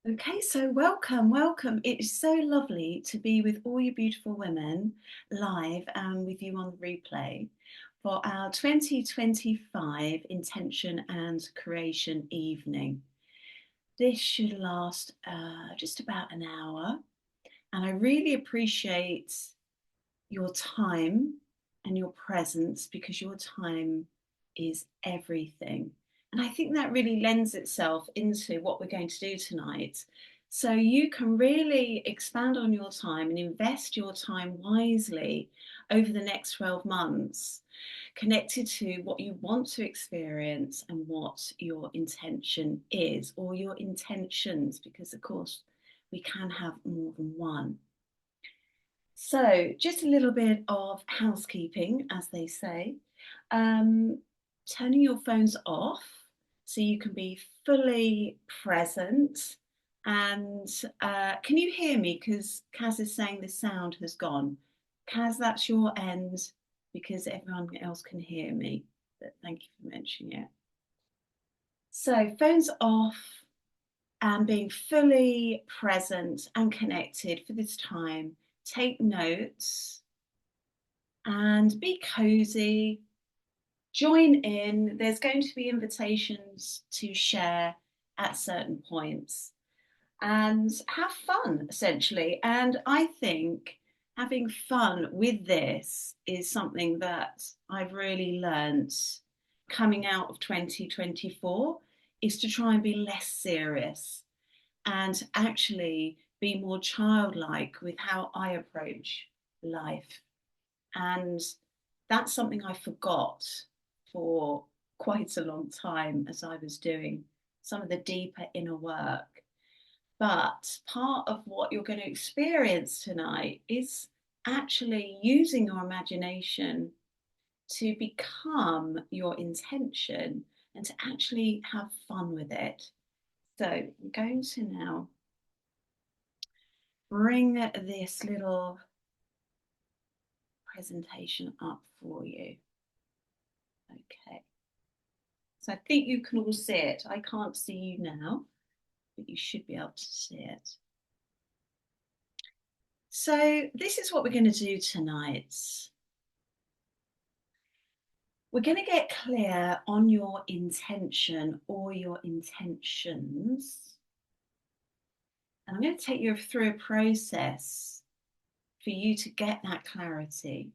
Okay, so welcome. It is so lovely to be with all you beautiful women live and with you on the replay for our 2025 Intention and Creation evening. This should last just about an hour, and I really appreciate your time and your presence because your time is everything. And I think that really lends itself into what we're going to do tonight. So you can really expand on your time and invest your time wisely over the next 12 months, connected to what you want to experience and what your intention is, or your intentions, because of course we can have more than one. So, just a little bit of housekeeping, as they say. Um, Turning your phones off so you can be fully present. And can you hear me? Because Kaz is saying the sound has gone. Kaz, that's your end because everyone else can hear me. But thank you for mentioning it. So, phones off and being fully present and connected for this time. Take notes and be cozy. Join in. There's going to be invitations to share at certain points and have fun, essentially. And I think having fun with this is something that I've really learned coming out of 2024 is to try and be less serious and actually be more childlike with how I approach life. And that's something I forgot for quite a long time as I was doing some of the deeper inner work. But part of what you're going to experience tonight is actually using your imagination to become your intention and to actually have fun with it. So I'm going to now bring this little presentation up for you. Okay. So I think you can all see it. I can't see you now, but you should be able to see it. So this is what we're going to do tonight. We're going to get clear on your intention or your intentions. And I'm going to take you through a process for you to get that clarity.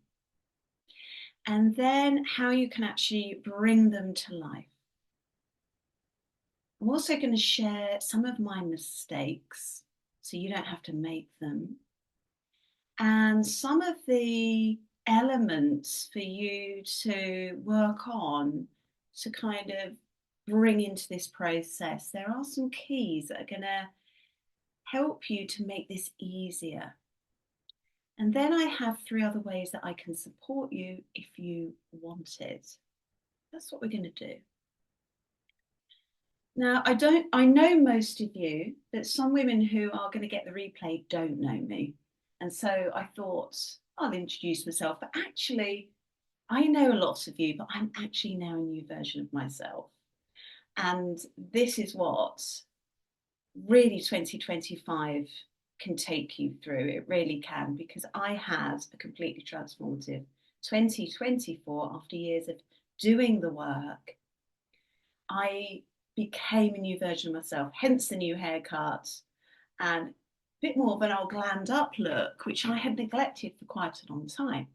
And then how you can actually bring them to life. I'm also going to share some of my mistakes so you don't have to make them, and some of the elements for you to work on to kind of bring into this process. There are some keys that are going to help you to make this easier. And then I have three other ways that I can support you if you want it. That's what we're going to do. Now, I know most of you, but some women who are going to get the replay don't know me. And so I thought I'll introduce myself, but actually, I know a lot of you, but I'm actually now a new version of myself. And this is what really 2025 can take you through. It really can, because I had a completely transformative 2024 after years of doing the work. I became a new version of myself, hence the new haircut and a bit more of an old glammed up look, which I had neglected for quite a long time.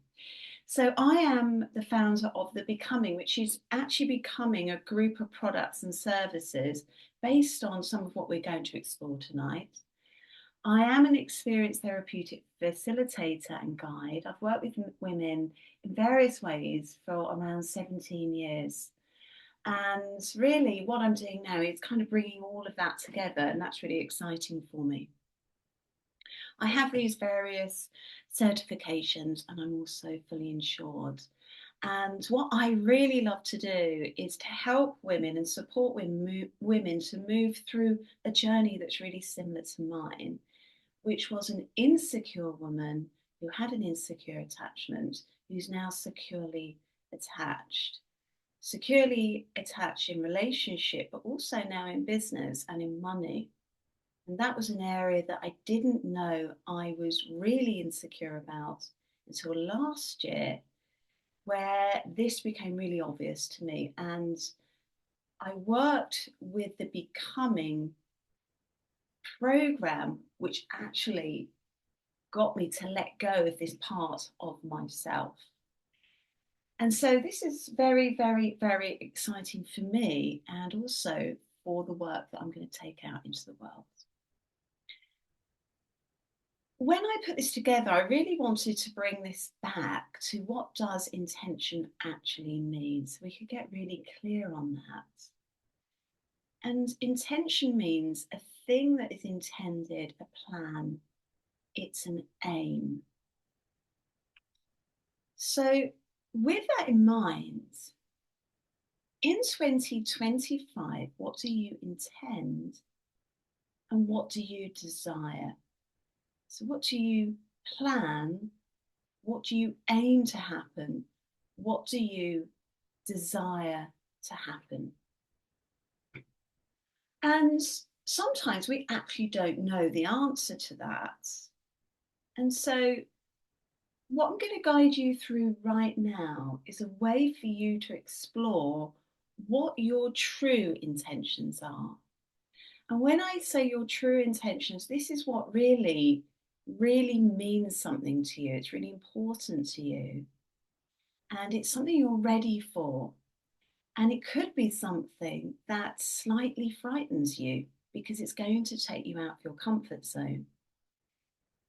So I am the founder of The Becoming, which is actually becoming a group of products and services based on some of what we're going to explore tonight. I am an experienced therapeutic facilitator and guide. I've worked with women in various ways for around 17 years. And really, what I'm doing now is kind of bringing all of that together, and that's really exciting for me. I have these various certifications, and I'm also fully insured. And what I really love to do is to help women and support women to move through a journey that's really similar to mine, which was an insecure woman who had an insecure attachment, who's now securely attached. Securely attached in relationship, but also now in business and in money. And that was an area that I didn't know I was really insecure about until last year, where this became really obvious to me. And I worked with the Becoming program, which actually got me to let go of this part of myself. And so this is very, very, very exciting for me and also for the work that I'm going to take out into the world. When I put this together, I really wanted to bring this back to what does intention actually mean, so we could get really clear on that. And intention means a thing that is intended, a plan, it's an aim. So with that in mind, in 2025, what do you intend and what do you desire? So what do you plan? What do you aim to happen? What do you desire to happen? And sometimes we actually don't know the answer to that. And so what I'm going to guide you through right now is a way for you to explore what your true intentions are. And when I say your true intentions, this is what really, really means something to you. It's really important to you. And it's something you're ready for. And it could be something that slightly frightens you because it's going to take you out of your comfort zone.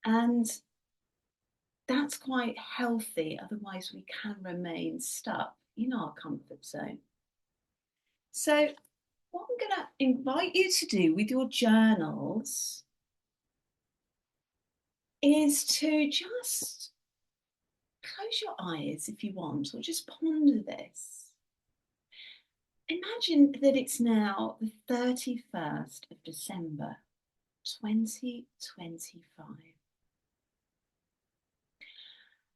And that's quite healthy. Otherwise, we can remain stuck in our comfort zone. So, what I'm going to invite you to do with your journals is to just close your eyes if you want, or just ponder this. Imagine that it's now the 31st of December, 2025.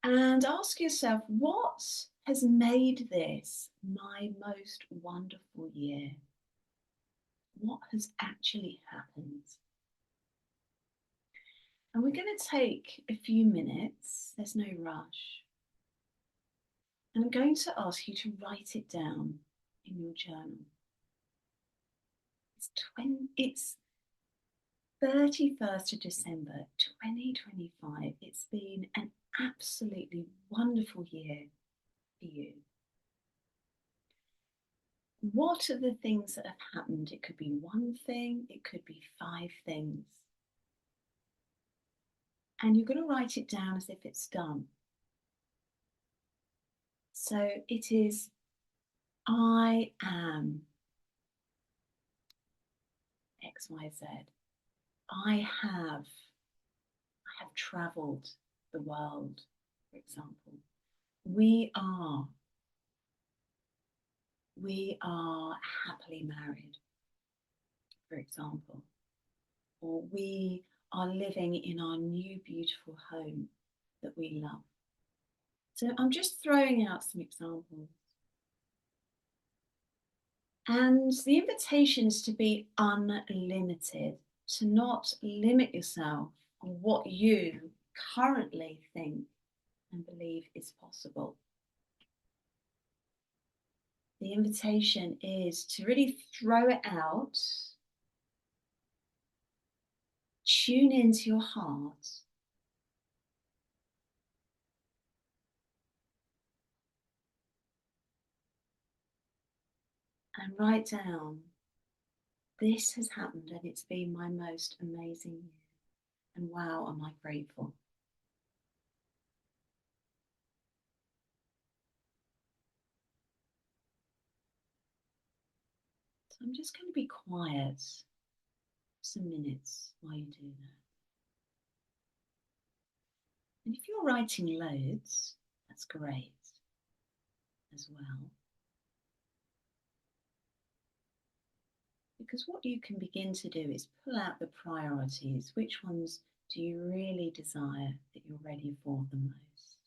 And ask yourself, what has made this my most wonderful year? What has actually happened? And we're going to take a few minutes, there's no rush. And I'm going to ask you to write it down in your journal. It's 31st of December 2025. It's been an absolutely wonderful year for you. What are the things that have happened? It could be one thing, it could be 5 things. And you're going to write it down as if it's done. So it is, I am XYZ. I have traveled the world, for example. We are happily married, for example. Or we are living in our new beautiful home that we love. So I'm just throwing out some examples. And the invitation is to be unlimited, to not limit yourself on what you currently think and believe is possible. The invitation is to really throw it out, tune into your heart, and write down, this has happened and it's been my most amazing year. And wow, am I grateful. So I'm just going to be quiet some minutes while you do that. And if you're writing loads, that's great as well. Because what you can begin to do is pull out the priorities. Which ones do you really desire that you're ready for the most?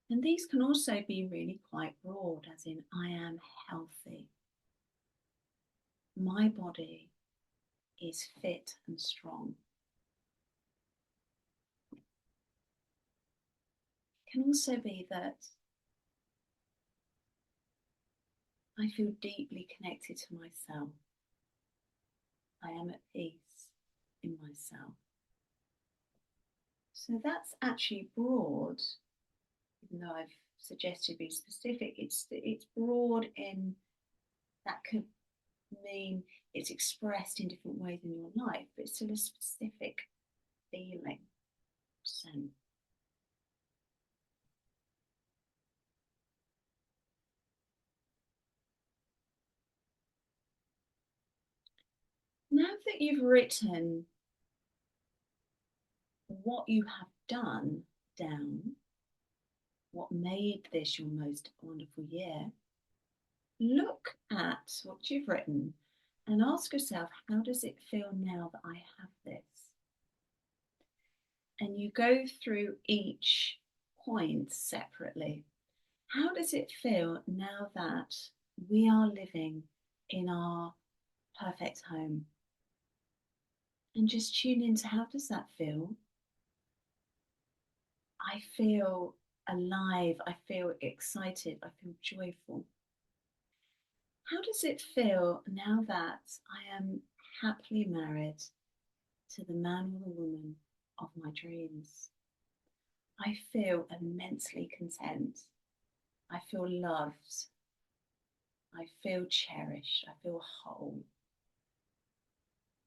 And these can also be really quite broad, as in, I am healthy. my body is fit and strong. It can also be that I feel deeply connected to myself. I am at peace in myself. So that's actually broad, even though I've suggested be specific. It's broad in that could mean it's expressed in different ways in your life, but it's still a specific feeling, sense. Now that you've written what you have done down, what made this your most wonderful year, look at what you've written and ask yourself, how does it feel now that I have this? And you go through each point separately. How does it feel now that we are living in our perfect home? And just tune into, how does that feel? I feel alive, I feel excited, I feel joyful. How does it feel now that I am happily married to the man or the woman of my dreams? I feel immensely content. I feel loved. I feel cherished. I feel whole.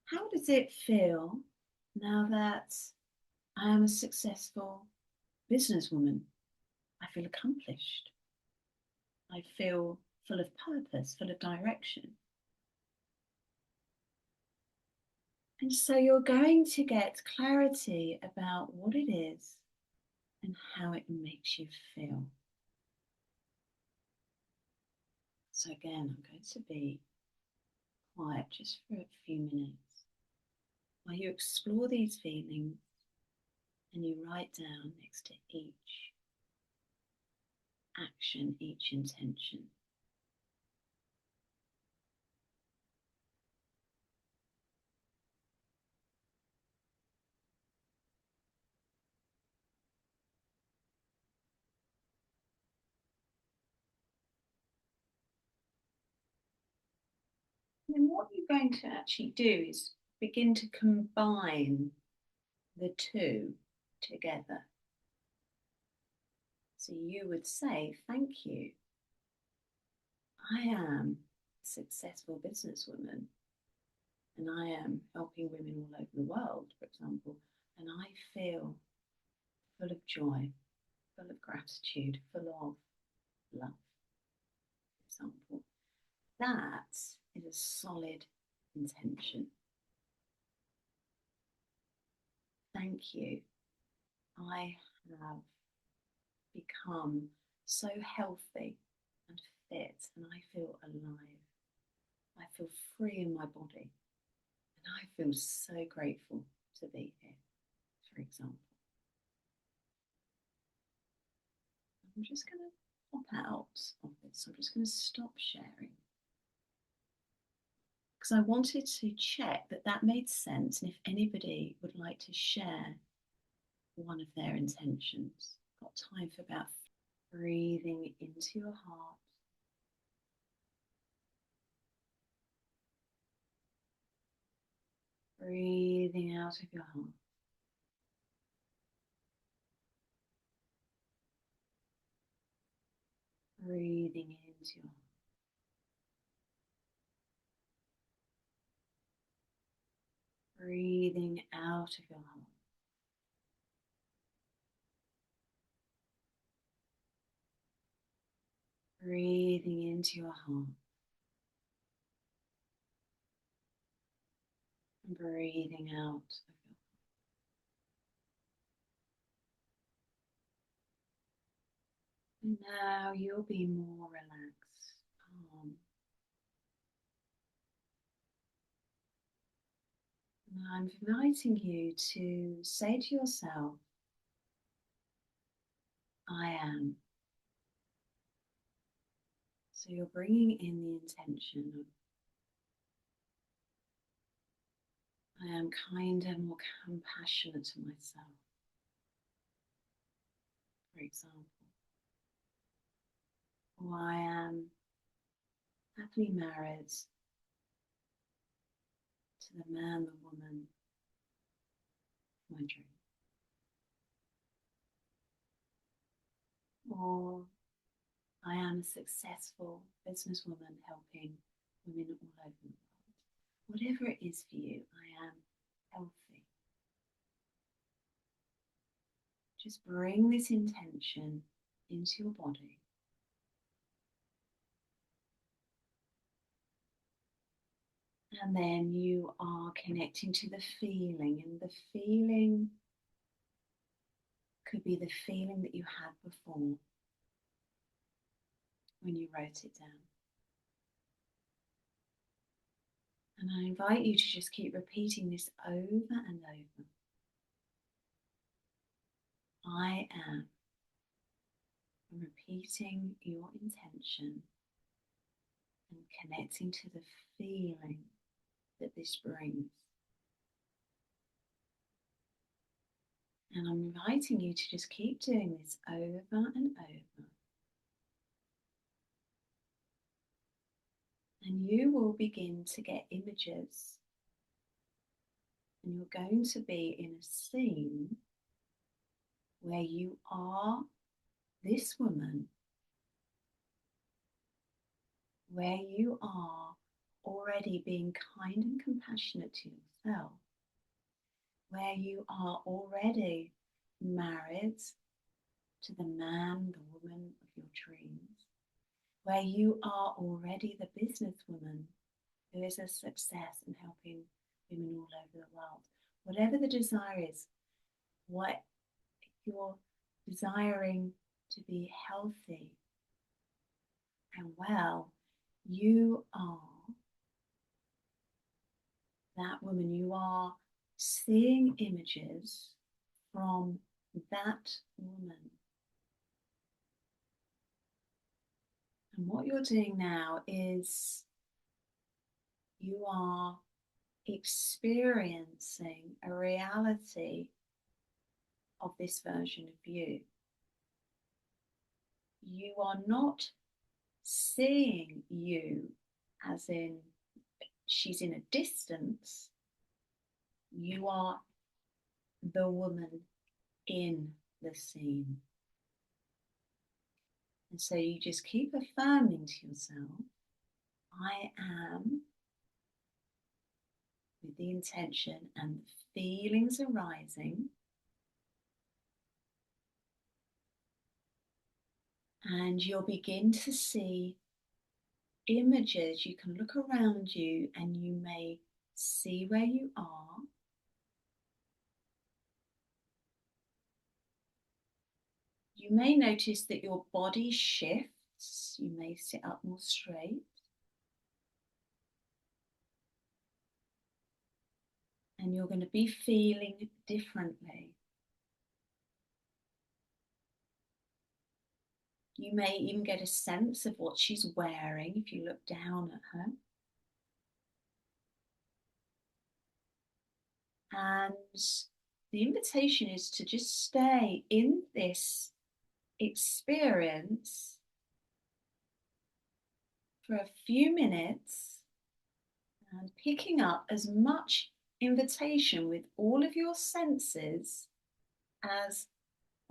How does it feel now that I am a successful businesswoman? I feel accomplished. I feel full of purpose, full of direction. And so you're going to get clarity about what it is and how it makes you feel. So again, I'm going to be quiet just for a few minutes while you explore these feelings and you write down next to each action, each intention. And what you're going to actually do is begin to combine the two together. So you would say, thank you. I am a successful businesswoman and I am helping women all over the world, for example, and I feel full of joy, full of gratitude, full of love, for example. That is a solid intention. Thank you. I have become so healthy and fit, and I feel alive. I feel free in my body, and I feel so grateful to be here, for example. I'm just going to pop out of this. I'm just going to stop sharing because I wanted to check that that made sense and if anybody would like to share one of their intentions. Got time for about breathing into your heart. Breathing out of your heart. Breathing into your heart. Breathing out of your heart. Breathing into your heart. And breathing out of your heart. And now you'll be more relaxed, calm. And I'm inviting you to say to yourself, I am. So you're bringing in the intention of I am kinder, more compassionate to myself, for example. Or I am happily married to the man, the woman of my dream. Or I am a successful businesswoman helping women all over the world. Whatever it is for you, I am healthy. Just bring this intention into your body. And then you are connecting to the feeling, and the feeling could be the feeling that you had before when you wrote it down. And I invite you to just keep repeating this over and over. I am. Repeating your intention and connecting to the feeling that this brings. And I'm inviting you to just keep doing this over and over. And you will begin to get images. And you're going to be in a scene where you are this woman, where you are already being kind and compassionate to yourself, where you are already married to the man, the woman of your dreams, where you are already the businesswoman who is a success in helping women all over the world. Whatever the desire is, what you're desiring to be healthy and well, you are that woman. You are seeing images from that woman. And what you're doing now is you are experiencing a reality of this version of you. You are not seeing you as in she's in a distance. You are the woman in the scene. And so you just keep affirming to yourself, I am, with the intention and the feelings arising. And you'll begin to see images. You can look around you and you may see where you are. You may notice that your body shifts. You may sit up more straight. And you're going to be feeling differently. You may even get a sense of what she's wearing if you look down at her. And the invitation is to just stay in this experience for a few minutes and picking up as much invitation with all of your senses as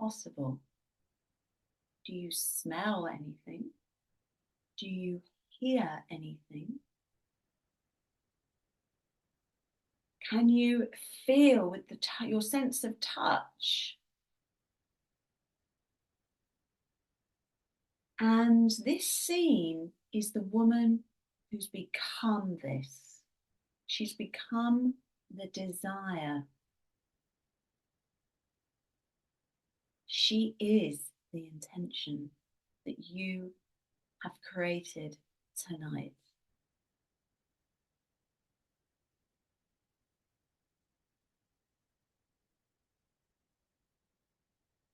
possible. Do you smell anything? Do you hear anything? Can you feel with your sense of touch? And this scene is the woman who's become this. She's become the desire. She is the intention that you have created tonight.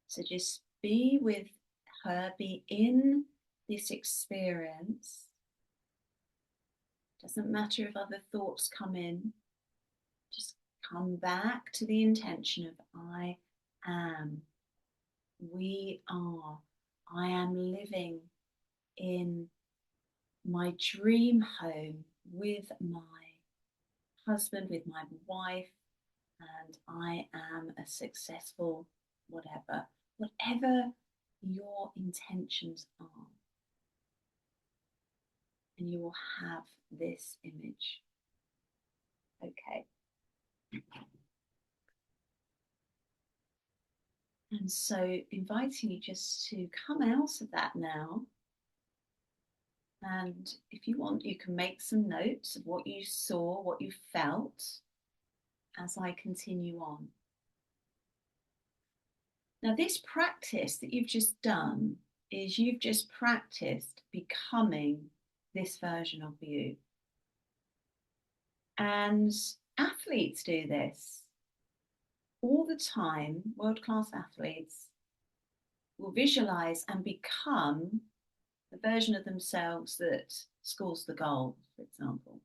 So just be with her, be in this experience. Doesn't matter if other thoughts come in, just Come back to the intention of I am, we are, I am living in my dream home with my husband, with my wife, and I am a successful whatever your intentions are. And you will have this image. Okay. And so inviting you just to come out of that now. And if you want, you can make some notes of what you saw, what you felt as I continue on. Now, this practice that you've just done is you've just practiced becoming this version of you. And athletes do this all the time. World-class athletes will visualize and become the version of themselves that scores the goal, for example.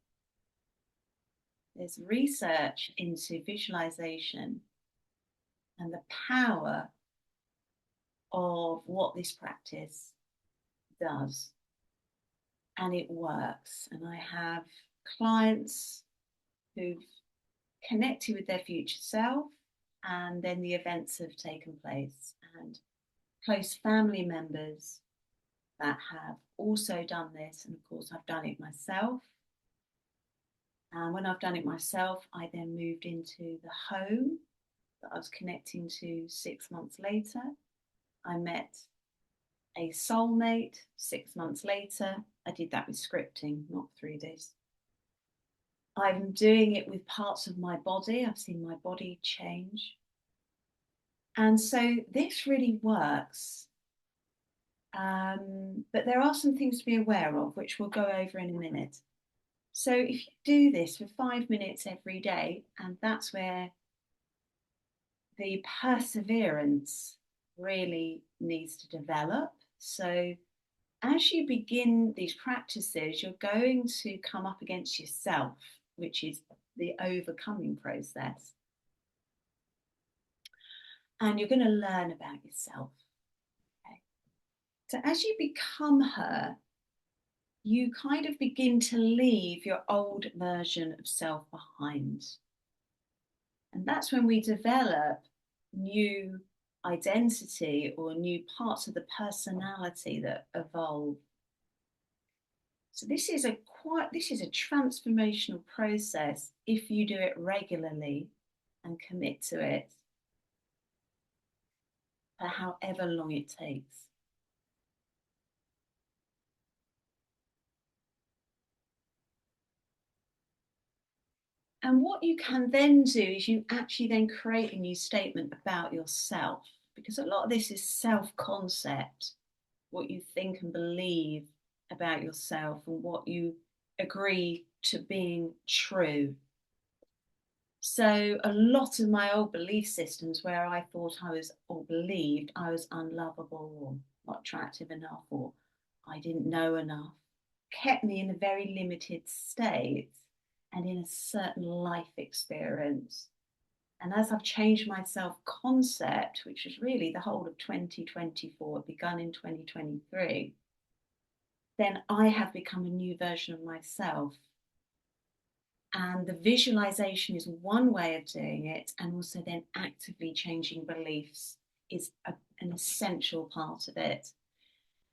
There's research into visualization and the power of what this practice does. And it works. And I have clients who've connected with their future self, and then the events have taken place. And close family members that have also done this. And of course, I've done it myself. And when I've done it myself, I then moved into the home that I was connecting to 6 months later. I met a soulmate 6 months later. I did that with scripting, not through this. I'm doing it with parts of my body. I've seen my body change. And so this really works. But there are some things to be aware of, which we'll go over in a minute. So if you do this for 5 minutes every day, and that's where the perseverance really needs to develop. So as you begin these practices, you're going to come up against yourself, which is the overcoming process. And you're going to learn about yourself. Okay. So as you become her, you kind of begin to leave your old version of self behind. And that's when we develop new identity or new parts of the personality that evolve. So this is a transformational process if you do it regularly and commit to it for however long it takes. And what you can then do is you actually then create a new statement about yourself, because a lot of this is self-concept, what you think and believe about yourself and what you agree to being true. So a lot of my old belief systems where I thought I was, or believed I was unlovable or not attractive enough or I didn't know enough, kept me in a very limited state and in a certain life experience. And as I've changed my self-concept, which is really the whole of 2024, begun in 2023, then I have become a new version of myself. And the visualization is one way of doing it, and also then actively changing beliefs is an essential part of it,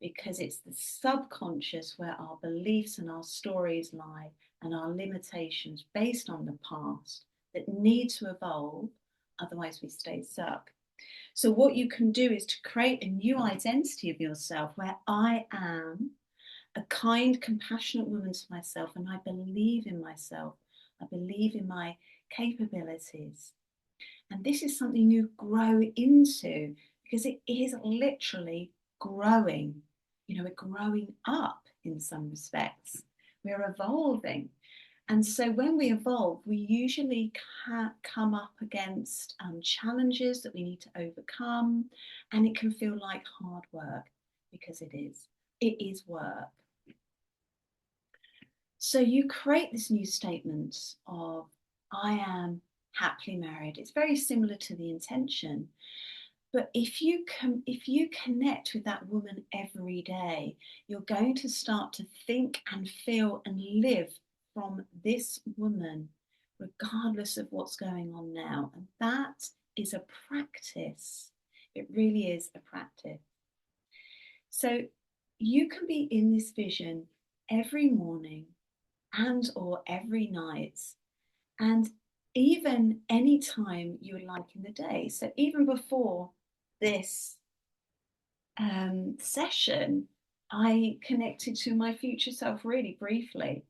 because it's the subconscious where our beliefs and our stories lie and our limitations based on the past that need to evolve, otherwise we stay stuck. So what you can do is to create a new identity of yourself where I am a kind, compassionate woman to myself, and I believe in myself. I believe in my capabilities. And this is something you grow into, because it is literally growing. You know, we're growing up in some respects. We're evolving. And so when we evolve, we usually come up against challenges that we need to overcome. And it can feel like hard work, because it is. It is work. So you create this new statement of, I am happily married. It's very similar to the intention. But if you connect with that woman every day, you're going to start to think and feel and live from this woman, regardless of what's going on now. And that is a practice. It really is a practice. So you can be in this vision every morning and or every night, and even any time you would like in the day. So even before this session, I connected to my future self really briefly,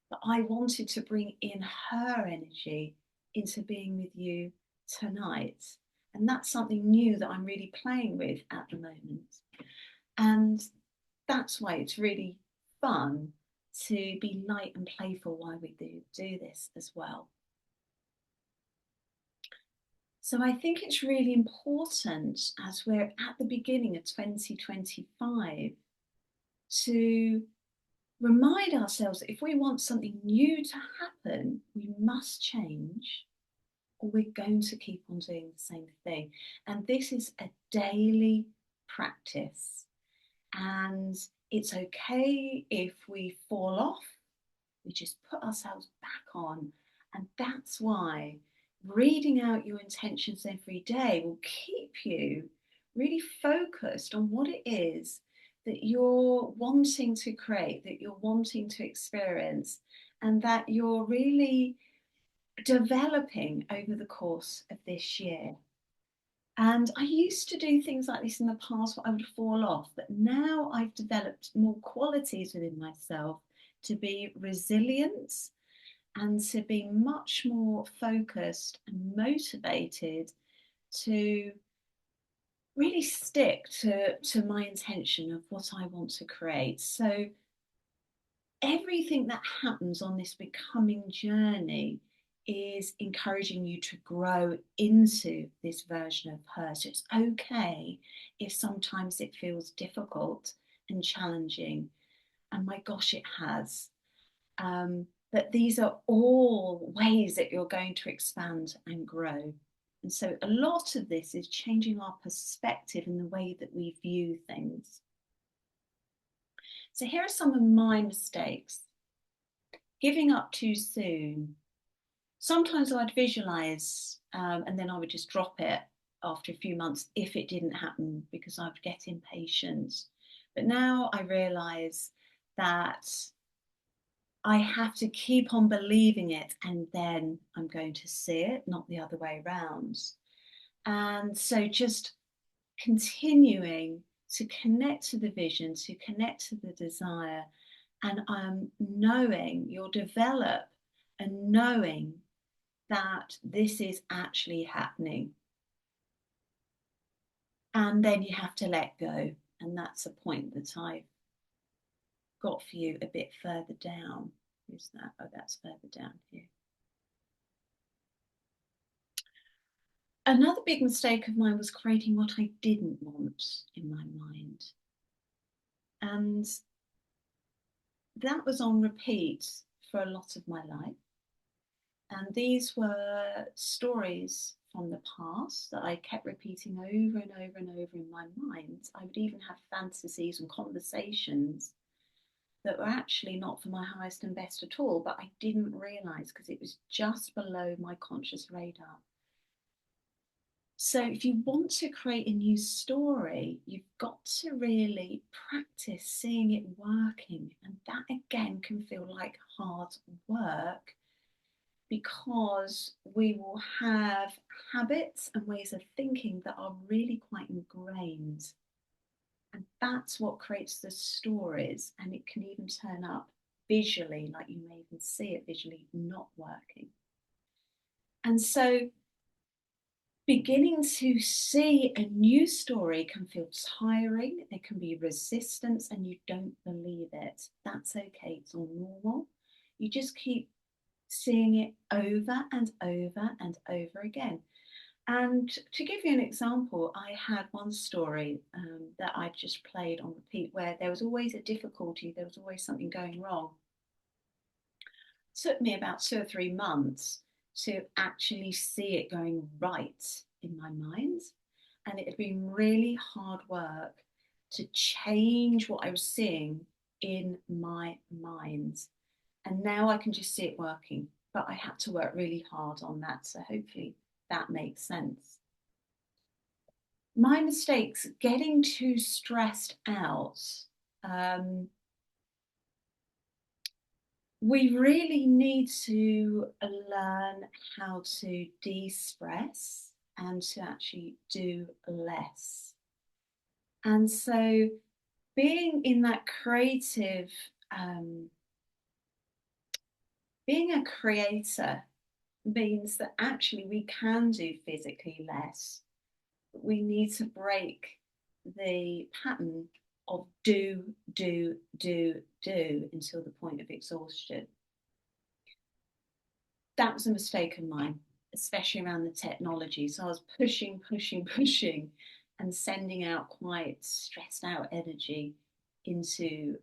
but I wanted to bring in her energy into being with you tonight. And that's something new that I'm really playing with at the moment. And that's why it's really fun to be light and playful while we do this as well. So I think it's really important, as we're at the beginning of 2025, to remind ourselves that if we want something new to happen, we must change, or we're going to keep on doing the same thing. And this is a daily practice. And it's okay if we fall off, we just put ourselves back on. And that's why reading out your intentions every day will keep you really focused on what it is that you're wanting to create, that you're wanting to experience, and that you're really developing over the course of this year. And I used to do things like this in the past where I would fall off, but now I've developed more qualities within myself to be resilient and to be much more focused and motivated to really stick to my intention of what I want to create. So everything that happens on this becoming journey is encouraging you to grow into this version of her. So it's okay if sometimes it feels difficult and challenging. And my gosh, it has. But these are all ways that you're going to expand and grow. And so a lot of this is changing our perspective in the way that we view things. So here are some of my mistakes. Giving up too soon. Sometimes I'd visualize and then I would just drop it after a few months if it didn't happen, because I would get impatient. But now I realize that I have to keep on believing it, and then I'm going to see it, not the other way around. And so just continuing to connect to the vision, to connect to the desire, and knowing you'll develop and knowing that this is actually happening. And then you have to let go. And that's a point that I've got for you a bit further down. Who's that? Oh, that's further down here. Another big mistake of mine was creating what I didn't want in my mind. And that was on repeat for a lot of my life. And these were stories from the past that I kept repeating over and over and over in my mind. I would even have fantasies and conversations that were actually not for my highest and best at all, but I didn't realize because it was just below my conscious radar. So if you want to create a new story, you've got to really practice seeing it working. And that again can feel like hard work, because we will have habits and ways of thinking that are really quite ingrained. And that's what creates the stories. And it can even turn up visually, like you may even see it visually not working. And so beginning to see a new story can feel tiring, there can be resistance, and you don't believe it. That's okay, it's all normal. You just keep seeing it over and over and over again. And to give you an example, I had one story that I just played on repeat where there was always a difficulty, there was always something going wrong. It took me about 2 or 3 months to actually see it going right in my mind. And it had been really hard work to change what I was seeing in my mind. And now I can just see it working. But I had to work really hard on that. So hopefully that makes sense. My mistakes, getting too stressed out. Um, we really need to learn how to de-stress and to actually do less. And so being in that creative, um, being a creator means that actually we can do physically less. But we need to break the pattern of do until the point of exhaustion. That was a mistake of mine, especially around the technology. So I was pushing, and sending out quite stressed out energy into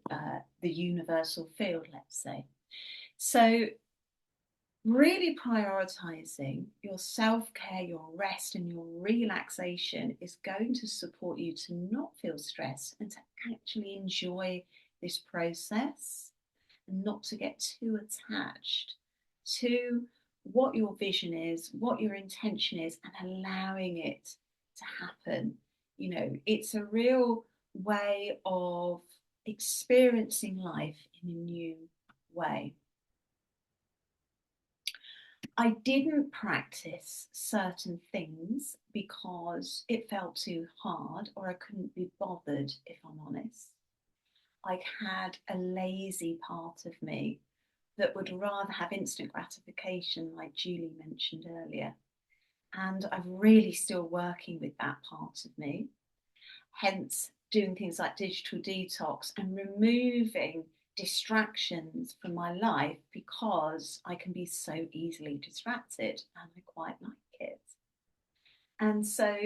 the universal field, let's say. So, really prioritizing your self care, your rest, and your relaxation is going to support you to not feel stressed and to actually enjoy this process and not to get too attached to what your vision is, what your intention is, and allowing it to happen. You know, it's a real way of experiencing life in a new way. I didn't practice certain things because it felt too hard or I couldn't be bothered, if I'm honest. I had a lazy part of me that would rather have instant gratification, like Julie mentioned earlier. And I'm really still working with that part of me. Hence, doing things like digital detox and removing distractions from my life because I can be so easily distracted and I quite like it. And so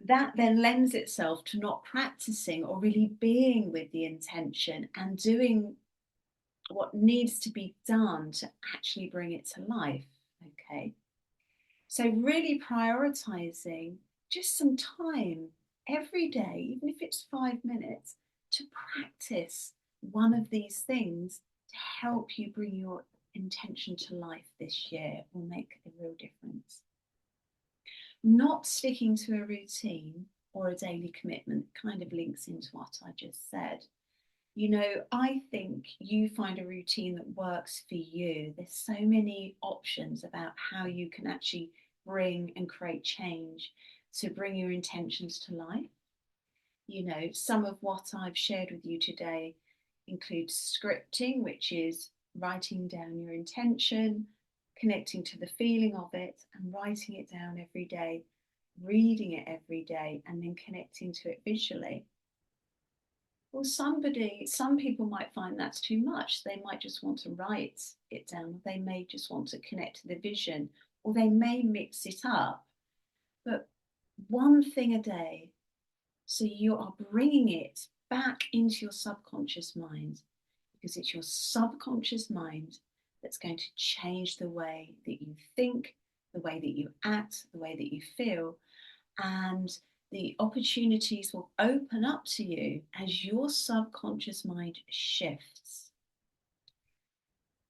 that then lends itself to not practicing or really being with the intention and doing what needs to be done to actually bring it to life. Okay. So, really prioritizing just some time every day, even if it's 5 minutes, to practice one of these things to help you bring your intention to life this year will make a real difference. Not sticking to a routine or a daily commitment kind of links into what I just said. You know, I think you find a routine that works for you. There's so many options about how you can actually bring and create change to bring your intentions to life. You know, some of what I've shared with you today includes scripting, which is writing down your intention, connecting to the feeling of it, and writing it down every day, reading it every day, and then connecting to it visually. Well, some people might find that's too much. They might just want to write it down. They may just want to connect to the vision, or they may mix it up. But one thing a day, so you are bringing it back into your subconscious mind, because it's your subconscious mind that's going to change the way that you think, the way that you act, the way that you feel, and the opportunities will open up to you as your subconscious mind shifts.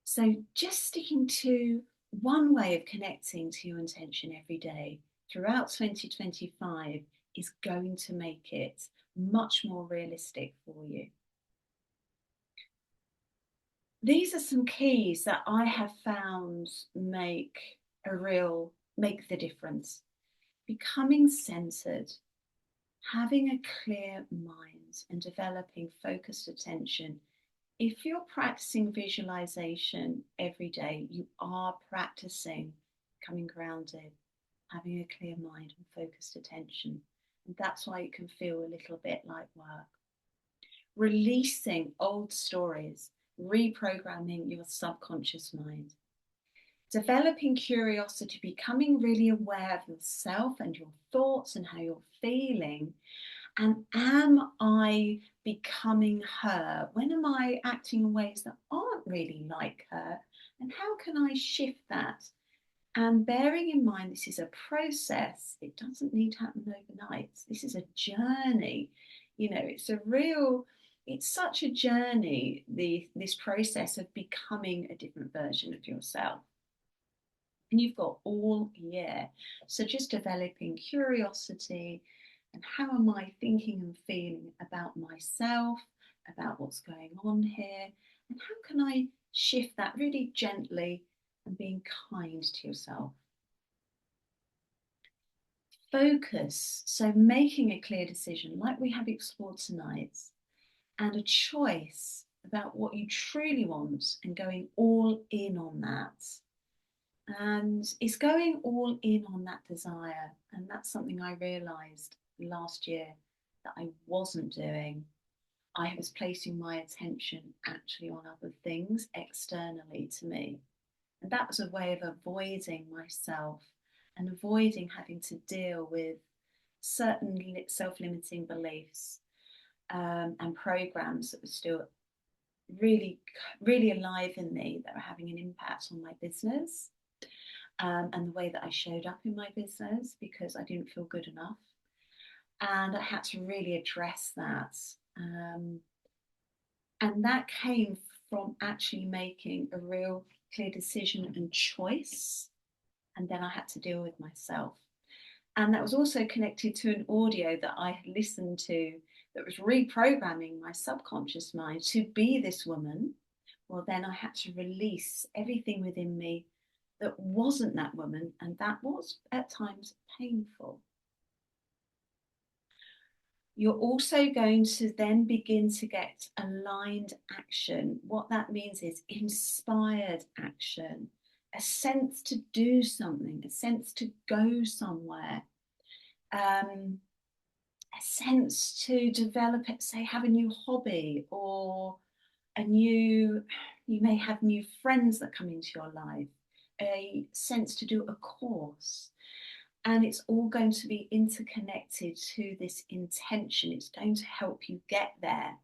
So, just sticking to one way of connecting to your intention every day throughout 2025 is going to make it much more realistic for you. These are some keys that I have found make the difference. Becoming centered, having a clear mind and developing focused attention. If you're practicing visualization every day, you are practicing becoming grounded, having a clear mind and focused attention. And that's why it can feel a little bit like work. Releasing old stories, reprogramming your subconscious mind. Developing curiosity, becoming really aware of yourself and your thoughts and how you're feeling. And am I becoming her? When am I acting in ways that aren't really like her? And how can I shift that? And bearing in mind, this is a process, it doesn't need to happen overnight. This is a journey. You know, it's such a journey, this process of becoming a different version of yourself. And you've got all year. So just developing curiosity and how am I thinking and feeling about myself, about what's going on here, and how can I shift that really gently and being kind to yourself. Focus, so making a clear decision, like we have explored tonight, and a choice about what you truly want and going all in on that. And it's going all in on that desire. And that's something I realized last year that I wasn't doing. I was placing my attention actually on other things externally to me. And that was a way of avoiding myself and avoiding having to deal with certain self-limiting beliefs and programs that were still really, really alive in me, that were having an impact on my business and the way that I showed up in my business because I didn't feel good enough. And I had to really address that. And that came from actually making a real clear decision and choice. And then I had to deal with myself. And that was also connected to an audio that I had listened to that was reprogramming my subconscious mind to be this woman. Well, then I had to release everything within me that wasn't that woman, and that was at times painful. You're also going to then begin to get aligned action. What that means is inspired action, a sense to do something, a sense to go somewhere, a sense to develop it, say, have a new hobby or you may have new friends that come into your life, a sense to do a course. And it's all going to be interconnected to this intention. It's going to help you get there.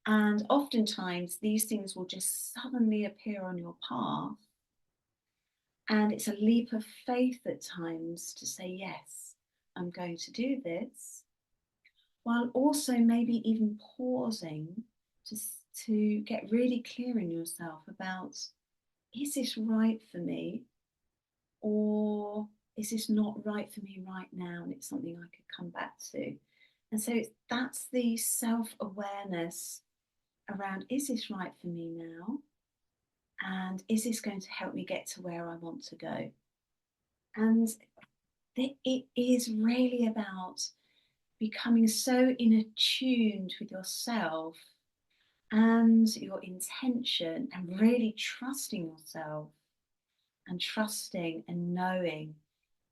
And oftentimes these things will just suddenly appear on your path. And it's a leap of faith at times to say, yes, I'm going to do this, while also maybe even pausing to get really clear in yourself about, is this right for me? Or is this not right for me right now? And it's something I could come back to. And so that's the self-awareness around, is this right for me now? And is this going to help me get to where I want to go? And it is really about becoming so in attuned with yourself and your intention and really trusting yourself and trusting and knowing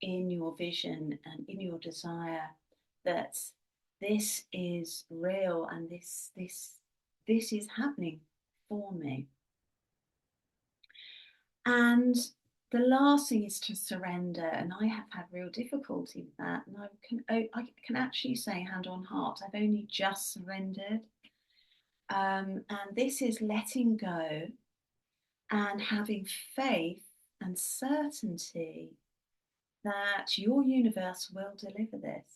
in your vision and in your desire that this is real and this is happening for me. And the last thing is to surrender, and I have had real difficulty with that. And I can actually say, hand on heart, I've only just surrendered. And this is letting go and having faith and certainty that your universe will deliver this.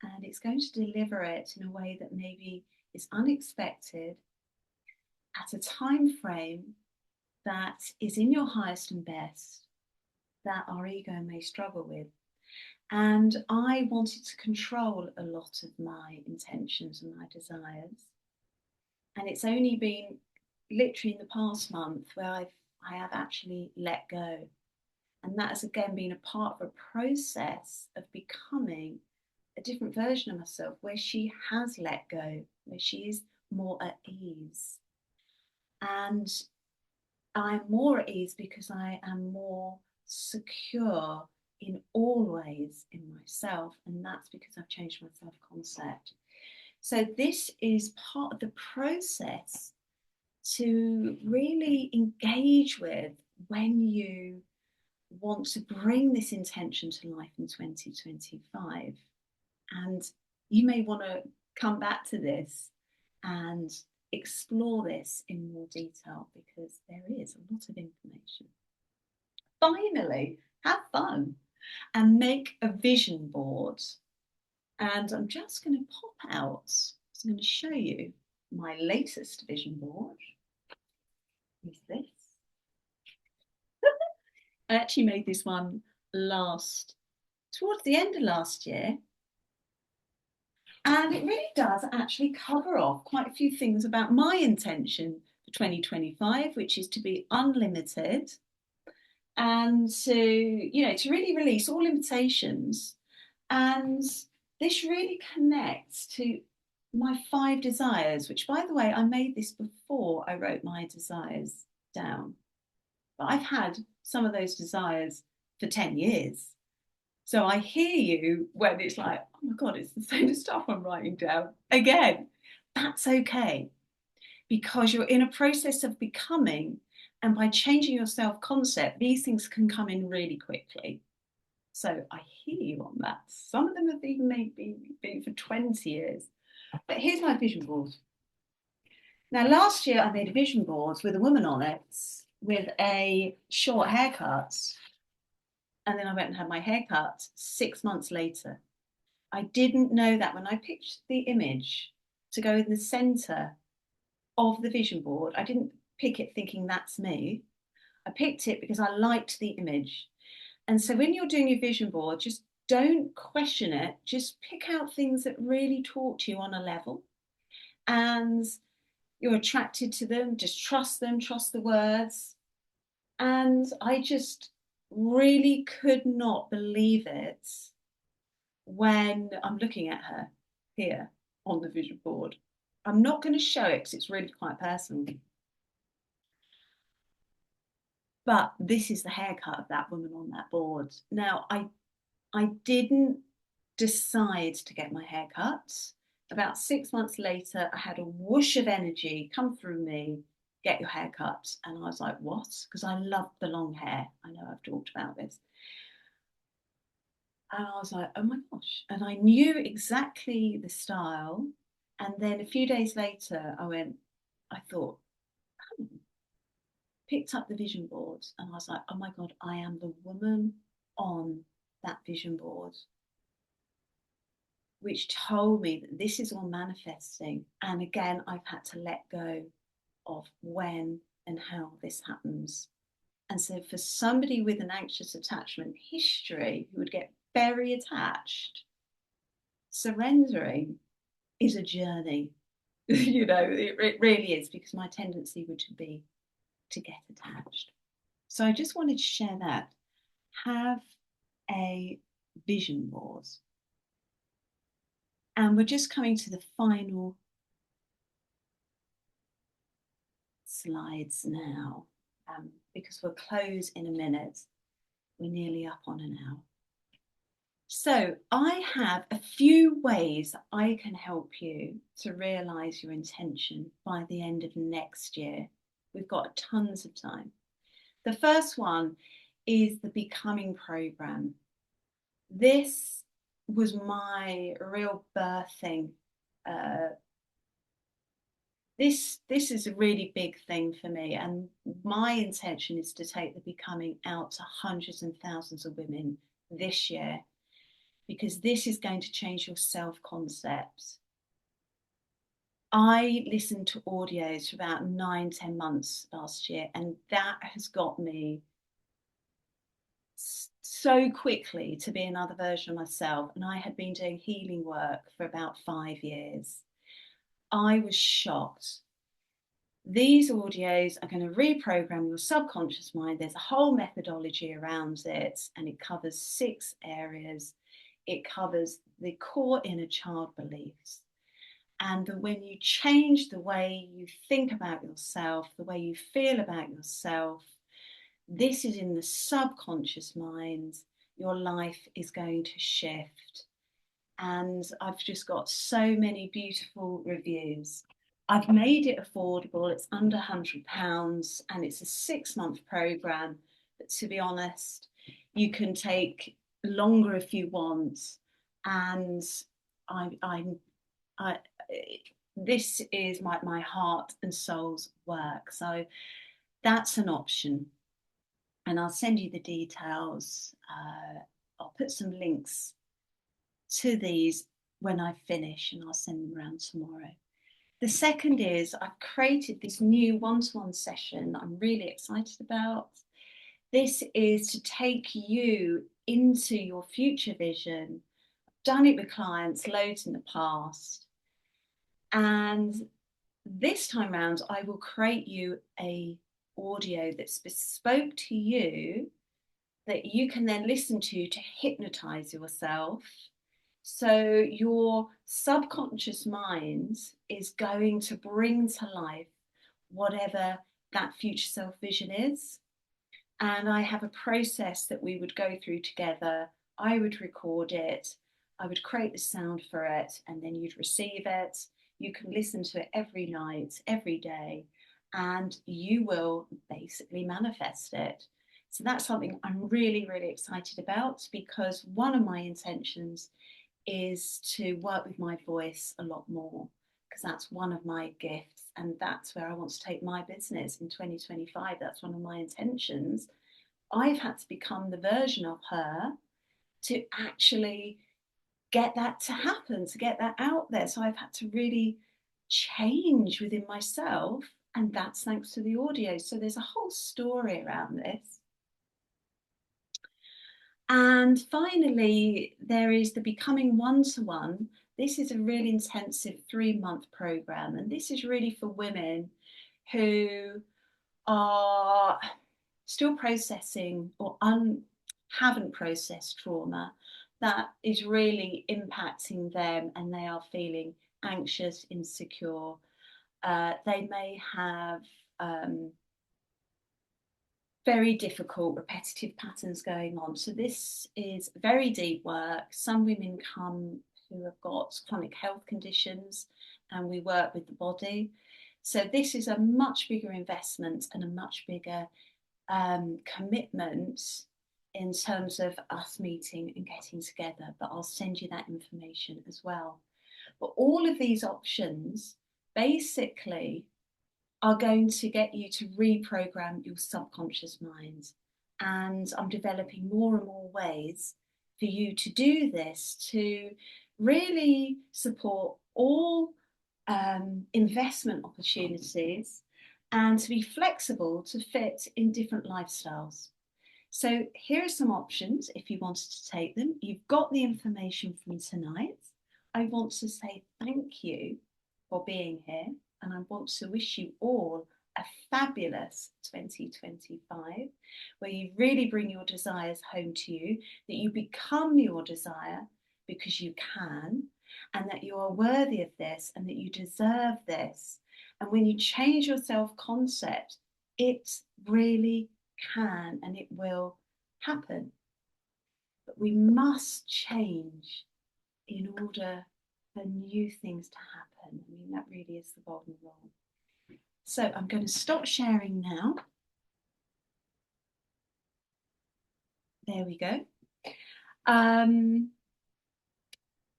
And it's going to deliver it in a way that maybe is unexpected at a time frame that is in your highest and best, that our ego may struggle with. And I wanted to control a lot of my intentions and my desires. And it's only been literally in the past month where I have actually let go. And that has again been a part of a process of becoming a different version of myself where she has let go, where she is more at ease. And I'm more at ease because I am more secure in all ways in myself. And that's because I've changed my self-concept. So this is part of the process to really engage with when you want to bring this intention to life in 2025. And you may want to come back to this and explore this in more detail because there is a lot of information. Finally, have fun and make a vision board. And I'm just going to pop out. So I'm going to show you my latest vision board. Is this? I actually made this one towards the end of last year. And it really does actually cover off quite a few things about my intention for 2025, which is to be unlimited and to really release all limitations. And this really connects to my 5 desires, which, by the way, I made this before I wrote my desires down. But I've had some of those desires for 10 years. So I hear you when it's like, oh my God, it's the same stuff I'm writing down again. That's okay, because you're in a process of becoming, and by changing your self-concept, these things can come in really quickly. So I hear you on that. Some of them have even maybe been for 20 years. But here's my vision board. Now, last year I made a vision board with a woman on it with a short haircut. And then I went and had my hair cut 6 months later. I didn't know that when I picked the image to go in the center of the vision board, I didn't pick it thinking that's me. I picked it because I liked the image. And so when you're doing your vision board, just don't question it. Just pick out things that really talk to you on a level. And you're attracted to them. Just trust them, trust the words. And I just really could not believe it when I'm looking at her here on the vision board. I'm not going to show it because it's really quite personal. But this is the haircut of that woman on that board. Now, I didn't decide to get my hair cut. About 6 months later, I had a whoosh of energy come through me, get your hair cut. And I was like, what? Because I loved the long hair. I know I've talked about this. And I was like, oh my gosh. And I knew exactly the style. And then a few days later, I thought, picked up the vision board and I was like, oh my God, I am the woman on that vision board, which told me that this is all manifesting. And again, I've had to let go of when and how this happens. And so for somebody with an anxious attachment history who would get very attached, surrendering is a journey. It really is, because my tendency would be to get attached. So I just wanted to share that. Have a vision board. And we're just coming to the final slides now, because we'll close in a minute. We're nearly up on an hour. So I have a few ways I can help you to realise your intention by the end of next year. We've got tons of time. The first one is the Becoming program. This was my real birthing. This is a really big thing for me, and my intention is to take the Becoming out to hundreds and thousands of women this year, because this is going to change your self-concept. I listened to audios for about 9-10 months last year, and that has got me so quickly to be another version of myself. And I had been doing healing work for about 5 years. I was shocked. These audios are going to reprogram your subconscious mind. There's a whole methodology around it, and it covers 6 areas. It covers the core inner child beliefs. And when you change the way you think about yourself, the way you feel about yourself, this is in the subconscious mind, your life is going to shift. And I've just got so many beautiful reviews. I've made it affordable. It's under £100 and it's a 6-month program. But to be honest, you can take longer if you want. And this is my heart and soul's work. So that's an option. And I'll send you the details. I'll put some links to these when I finish, and I'll send them around tomorrow. The second is I've created this new one-to-one session that I'm really excited about. This is to take you into your future vision. I've done it with clients loads in the past. And this time round, I will create you a audio that's bespoke to you that you can then listen to hypnotize yourself. So your subconscious mind is going to bring to life whatever that future self vision is. And I have a process that we would go through together. I would record it, I would create the sound for it, and then you'd receive it. You can listen to it every night, every day, and you will basically manifest it. So that's something I'm really, really excited about, because one of my intentions is to work with my voice a lot more, because that's one of my gifts, and that's where I want to take my business in 2025. That's one of my intentions. I've had to become the version of her to actually get that to happen, to get that out there. So I've had to really change within myself, and that's thanks to the audio. So there's a whole story around this. And finally, there is the Becoming One-to-One. This is a really intensive 3-month program, and this is really for women who are still processing or haven't processed trauma that is really impacting them, and they are feeling anxious, insecure. They may have very difficult repetitive patterns going on. So this is very deep work. Some women come who have got chronic health conditions, and we work with the body. So this is a much bigger investment and a much bigger commitment in terms of us meeting and getting together, but I'll send you that information as well. But all of these options basically are going to get you to reprogram your subconscious mind. And I'm developing more and more ways for you to do this, to really support all investment opportunities, and to be flexible to fit in different lifestyles. So here are some options if you wanted to take them. You've got the information from tonight. I want to say thank you for being here, and I want to wish you all a fabulous 2025, where you really bring your desires home to you, that you become your desire because you can, and that you are worthy of this and that you deserve this. And when you change your self-concept, it really can and it will happen. But we must change in order for new things to happen. I mean, that really is the golden rule. So I'm going to stop sharing now. There we go.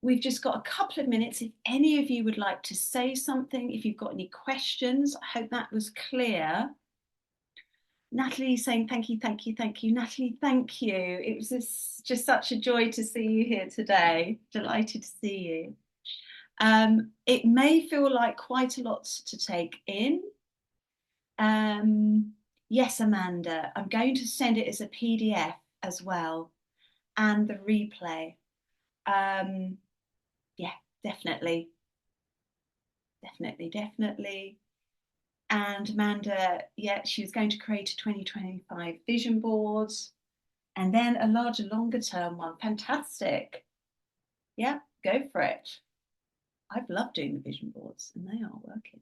We've just got a couple of minutes. If any of you would like to say something, if you've got any questions, I hope that was clear. Natalie saying thank you, thank you, thank you. Natalie, thank you. It was just such a joy to see you here today. Delighted to see you. It may feel like quite a lot to take in. Yes, Amanda, I'm going to send it as a PDF as well, and the replay. Yeah, definitely. And Amanda, yeah, she was going to create a 2025 vision board, and then a larger, longer term one. Fantastic. Yeah, go for it. I've loved doing the vision boards, and they are working.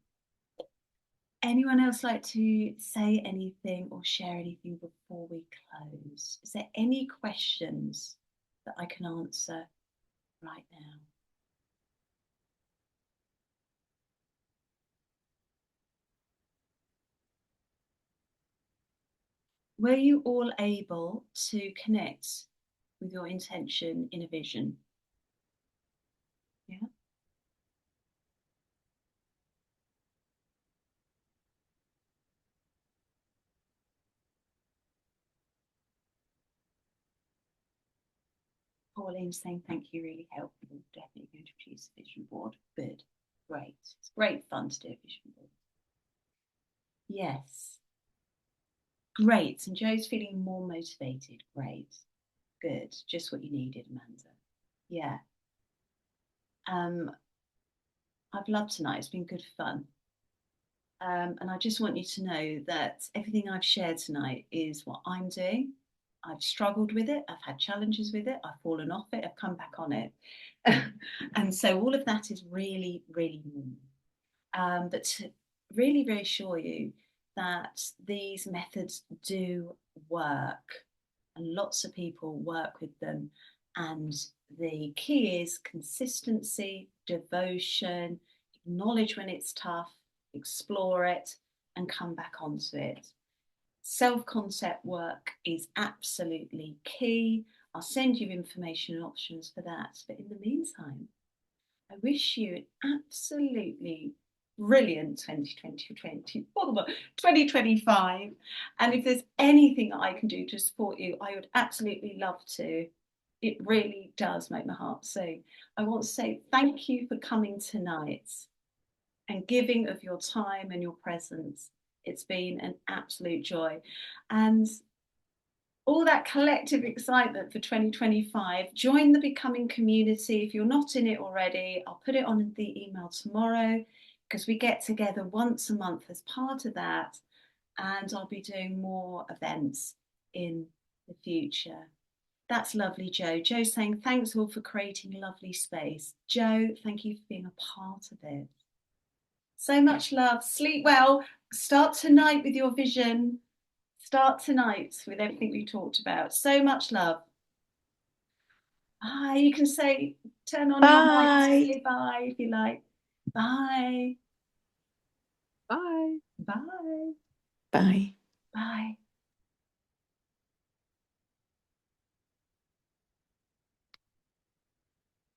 Anyone else like to say anything or share anything before we close? Is there any questions that I can answer right now? Were you all able to connect with your intention in a vision? Yeah. Pauline's saying thank you, really helpful. Definitely going to produce a vision board. Good. Great. It's great fun to do a vision board. Yes. Great. And Joe's feeling more motivated. Great. Good. Just what you needed, Amanda. Yeah. I've loved tonight. It's been good fun. And I just want you to know that everything I've shared tonight is what I'm doing. I've struggled with it. I've had challenges with it. I've fallen off it. I've come back on it. And so all of that is really, really normal. But to really reassure you that these methods do work, and lots of people work with them. And the key is consistency, devotion, acknowledge when it's tough, explore it, and come back onto it. Self-concept work is absolutely key. I'll send you information and options for that. But in the meantime, I wish you an absolutely brilliant 2025. And if there's anything that I can do to support you, I would absolutely love to. It really does make my heart sing. I want to say thank you for coming tonight and giving of your time and your presence. It's been an absolute joy. And all that collective excitement for 2025, join the Becoming community. If you're not in it already, I'll put it on the email tomorrow because we get together once a month as part of that. And I'll be doing more events in the future. That's lovely, Joe. Joe's saying, thanks all for creating a lovely space. Joe, thank you for being a part of it. So much love. Sleep well. Start tonight with your vision. Start tonight with everything we talked about. So much love. Bye. You can say, turn on your mic to say bye if you like. Bye. Bye. Bye. Bye. Bye.